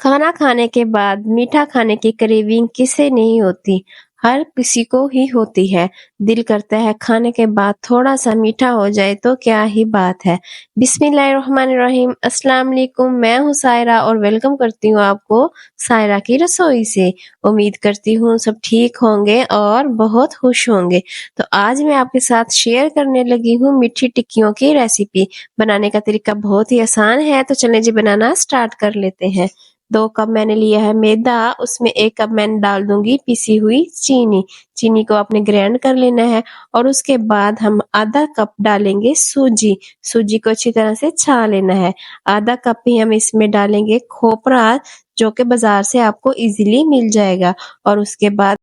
खाना खाने के बाद मीठा खाने की क्रेविंग किसे नहीं होती? हर किसी को ही होती है। दिल करता है खाने के बाद थोड़ा-सा मीठा हो जाए तो क्या ही बात है। बिस्मिल्लाहिर्रहमानिर्रहीम, अस्सलाम वालेकुम। मैं हूँ सायरा और वेलकम करती हूँ आपको सायरा की रसोई से। उम्मीद करती हूँ सब ठीक होंगे और बहुत खुश होंगे। तो आज मैं आपके साथ शेयर करने लगी हूँ मीठी टिक्कियों की रेसिपी। बनाने का तरीका बहुत ही आसान है, तो चलें जी बनाना स्टार्ट कर लेते हैं। 2 कप मैंने लिया है मैदा, उसमें 1 कप मैंने डाल दूँगी पिसी हुई चीनी। चीनी को आपने ग्राइंड कर लेना है और उसके बाद हम आधा कप डालेंगे सूजी। सूजी को अच्छी तरह से छान लेना है। आधा कप ही हम इसमें डालेंगे खोपरा, जो कि बाज़ार से आपको ईज़िली मिल जाएगा, और उसके बाद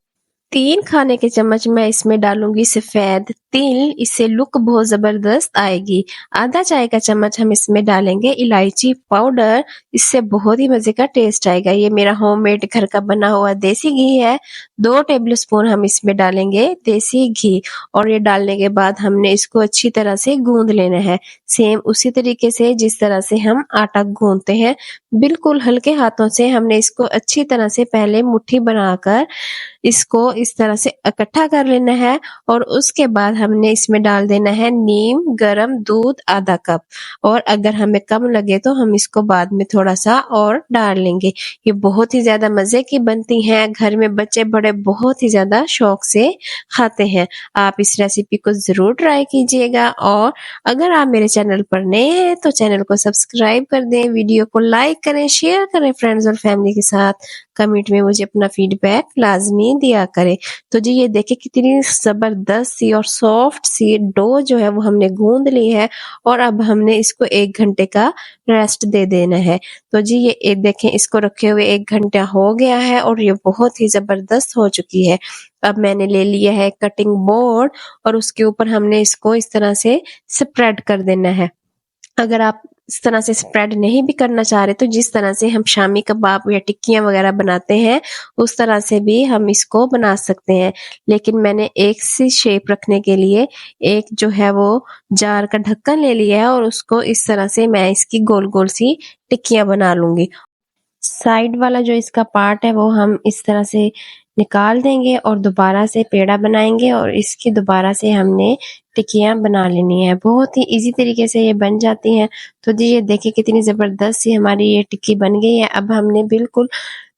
3 खाने के चम्मच मैं इसमें डालूँगी सफ़ेद तिल, इससे लुक बहुत ज़बरदस्त आएगी। आधा चाय का चम्मच हम इसमें डालेंगे इलायची पाउडर, इससे बहुत ही मज़े का टेस्ट आएगा। ये मेरा होममेड घर का बना हुआ देसी घी है। 2 टेबलस्पून हम इसमें डालेंगे देसी घी, और ये डालने के बाद हमने इसको अच्छी तरह से गूँध लेना है। सेम उसी तरीके से जिस तरह से हम आटा गूँधते हैं, बिल्कुल हल्के हाथों से हमने इसको अच्छी तरह से पहले मुट्ठी बनाकर इसको इस तरह से इकट्ठा कर लेना है, और उसके बाद हमने इसमें डाल देना है नीम गरम दूध आधा कप, और अगर हमें कम लगे तो हम इसको बाद में थोड़ा-सा और डाल लेंगे। ये बहुत ही ज़्यादा मज़े की बनती हैं, घर में बच्चे बड़े बहुत ही ज़्यादा शौक से खाते हैं। आप इस रेसिपी को ज़रूर ट्राई कीजिएगा, और अगर आप मेरे चैनल पर नए हैं तो चैनल को सब्सक्राइब कर दें, वीडियो को लाइक करें, शेयर करें फ्रेंड्स और फैमिली के साथ। कमेंट में मुझे अपना फीडबैक लाज़मी दिया करें। तो जी ये देखिए कितनी ज़बरदस्त सी और सॉफ्ट सी डो जो है वो हमने गूँध ली है, और अब हमने इसको 1 घंटे का रेस्ट दे देना है। तो जी ये देखें इसको रखे हुए 1 घंटा हो गया है और ये बहुत ही ज़बरदस्त हो चुकी है। अब मैंने ले लिया है कटिंग बोर्ड, और उसके ऊपर हमने इसको इस तरह से स्प्रेड कर देना है। अगर आप इस तरह से स्प्रेड नहीं भी करना चाह रहे तो जिस तरह से हम शामी कबाब या टिक्कियाँ वगैरह बनाते हैं, उस तरह से भी हम इसको बना सकते हैं। लेकिन मैंने एक सी शेप रखने के लिए एक जो है वो जार का ढक्कन ले लिया है, और उसको इस तरह से मैं इसकी गोल-गोल सी टिक्कियाँ बना लूँगी। साइड वाला जो इसका पार्ट है वो हम इस तरह से निकाल देंगे और दोबारा से पेड़ा बनाएँगे, और इसकी दोबारा से हमने टिक्कियाँ बना लेनी है। बहुत ही ईज़ी तरीके से ये बन जाती हैं। तो जी ये देखिए कितनी ज़बरदस्त सी हमारी ये टिक्की बन गई है। अब हमने बिल्कुल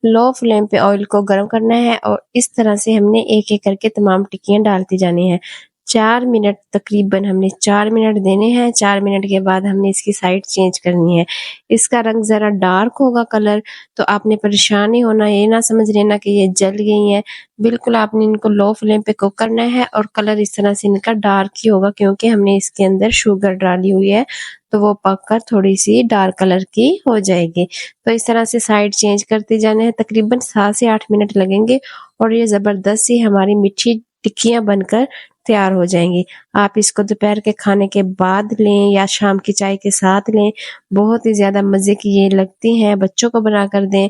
लो फ्लेम पे ऑयल को गरम करना है, और इस तरह से हमने एक-एक करके तमाम टिक्कियाँ डालती जानी हैं। 4 मिनट तकरीबन हमने 4 मिनट देने हैं। 4 मिनट के बाद हमने इसकी साइड चेंज करनी है। इसका रंग ज़रा डार्क होगा कलर, तो आपने परेशान नहीं होना, ये ना समझ लेना कि ये जल गई हैं। बिल्कुल आपने इनको लो फ्लेम पे कुक करना है, और कलर इस तरह से इनका डार्क ही होगा क्योंकि हमने इसके अंदर शुगर डाली हुई है, तो वो पककर थोड़ी-सी डार्क कलर की हो जाएगी। तो इस तरह से साइड चेंज करते जाना है, तकरीबन 7 से 8 मिनट लगेंगे, और ये ज़बरदस्त सी हमारी मीठी टिक्कियाँ बनकर तैयार हो जाएँगी। आप इसको दोपहर के खाने के बाद लें या शाम की चाय के साथ लें, बहुत ही ज़्यादा मज़े की ये लगती हैं। बच्चों को बनाकर दें,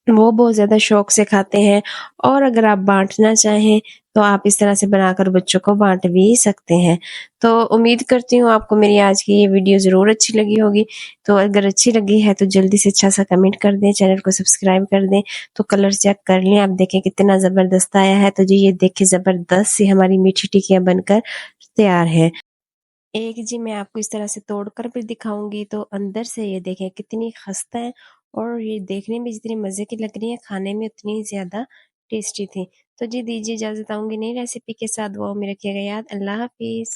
वो बहुत ज़्यादा शौक से खाते हैं, और अगर आप बाँटना चाहें तो आप इस तरह से बनाकर बच्चों को बाँट भी सकते हैं। तो उम्मीद करती हूँ आपको मेरी आज की ये वीडियो ज़रूर अच्छी लगी होगी। तो अगर अच्छी लगी है तो जल्दी से अच्छा-सा कमेंट कर दें, चैनल को सब्सक्राइब कर दें। तो कलर चेक कर लें, आप देखें कितना ज़बरदस्त आया है। तो जी ये देखिए ज़बरदस्त सी हमारी मीठी टिक्कियाँ बनकर तैयार है। एक जी मैं आपको इस तरह से तोड़कर भी दिखाऊँगी, तो अंदर से ये देखें कितनी खस्ता है, और ये देखने में जितनी मज़े की लग रही है, खाने में उतनी ही ज़्यादा टेस्टी थी। तो जी दीजिए इजाज़त, आऊँगी नई रेसिपी के साथ। दुआओं में रखिएगा याद। अल्लाह हाफ़िज़।